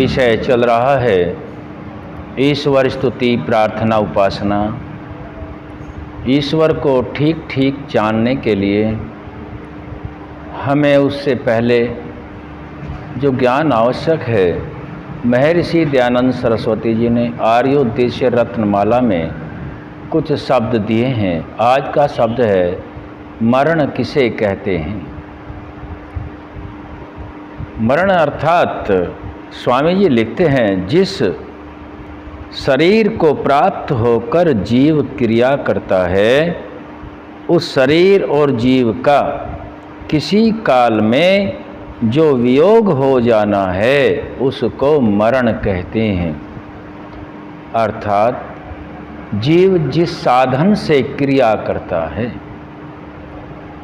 विषय चल रहा है ईश्वर स्तुति प्रार्थना उपासना। ईश्वर को ठीक ठीक जानने के लिए हमें उससे पहले जो ज्ञान आवश्यक है, महर्षि दयानंद सरस्वती जी ने आर्योद्देश्य रत्नमाला में कुछ शब्द दिए हैं। आज का शब्द है मरण किसे कहते हैं। मरण अर्थात स्वामी जी लिखते हैं, जिस शरीर को प्राप्त होकर जीव क्रिया करता है, उस शरीर और जीव का किसी काल में जो वियोग हो जाना है उसको मरण कहते हैं। अर्थात जीव जिस साधन से क्रिया करता है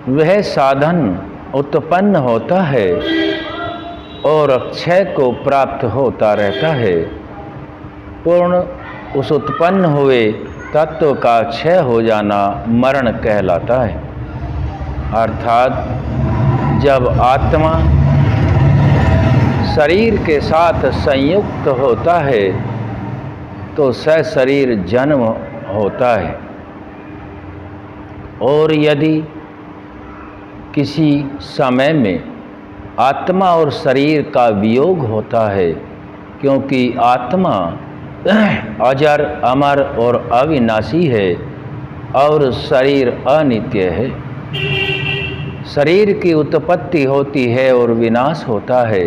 वह साधन उत्पन्न होता है और अक्षय को प्राप्त होता रहता है। पूर्ण उस उत्पन्न हुए तत्व का क्षय हो जाना मरण कहलाता है। अर्थात जब आत्मा शरीर के साथ संयुक्त होता है तो सशरीर जन्म होता है, और यदि किसी समय में आत्मा और शरीर का वियोग होता है, क्योंकि आत्मा अजर अमर और अविनाशी है और शरीर अनित्य है। शरीर की उत्पत्ति होती है और विनाश होता है।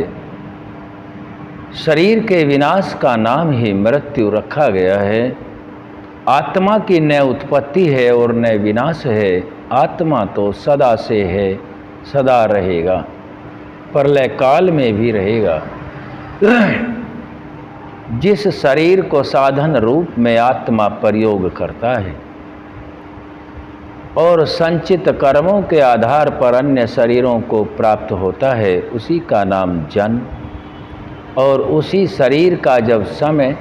शरीर के विनाश का नाम ही मृत्यु रखा गया है। आत्मा की न उत्पत्ति है और न विनाश है। आत्मा तो सदा से है, सदा रहेगा, प्रलय काल में भी रहेगा। जिस शरीर को साधन रूप में आत्मा प्रयोग करता है और संचित कर्मों के आधार पर अन्य शरीरों को प्राप्त होता है, उसी का नाम जन्म, और उसी शरीर का जब समय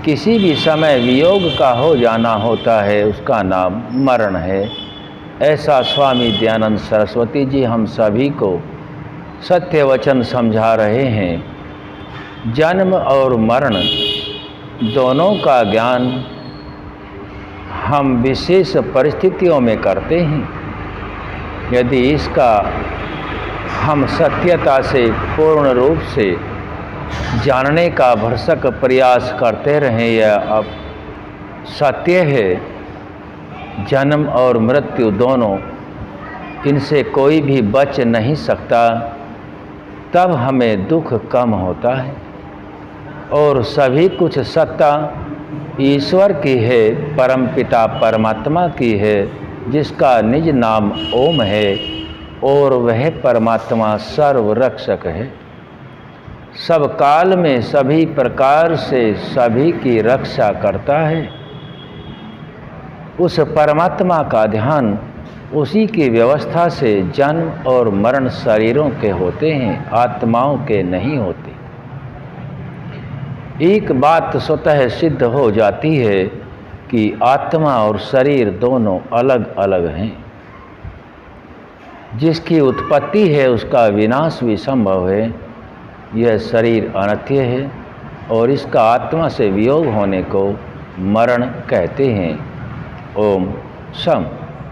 किसी भी समय वियोग का हो जाना होता है उसका नाम मरण है। ऐसा स्वामी दयानंद सरस्वती जी हम सभी को सत्य वचन समझा रहे हैं। जन्म और मरण दोनों का ज्ञान हम विशेष परिस्थितियों में करते हैं। यदि इसका हम सत्यता से पूर्ण रूप से जानने का भरसक प्रयास करते रहें, यह अब सत्य है। जन्म और मृत्यु दोनों, इनसे कोई भी बच नहीं सकता, तब हमें दुख कम होता है। और सभी कुछ सत्ता ईश्वर की है, परमपिता परमात्मा की है, जिसका निज नाम ओम है, और वह परमात्मा सर्वरक्षक है। सब काल में सभी प्रकार से सभी की रक्षा करता है। उस परमात्मा का ध्यान, उसी की व्यवस्था से जन्म और मरण शरीरों के होते हैं, आत्माओं के नहीं होते। एक बात स्वतः सिद्ध हो जाती है कि आत्मा और शरीर दोनों अलग अलग हैं। जिसकी उत्पत्ति है उसका विनाश भी संभव है। यह शरीर अनित्य है और इसका आत्मा से वियोग होने को मरण कहते हैं। ओम शम।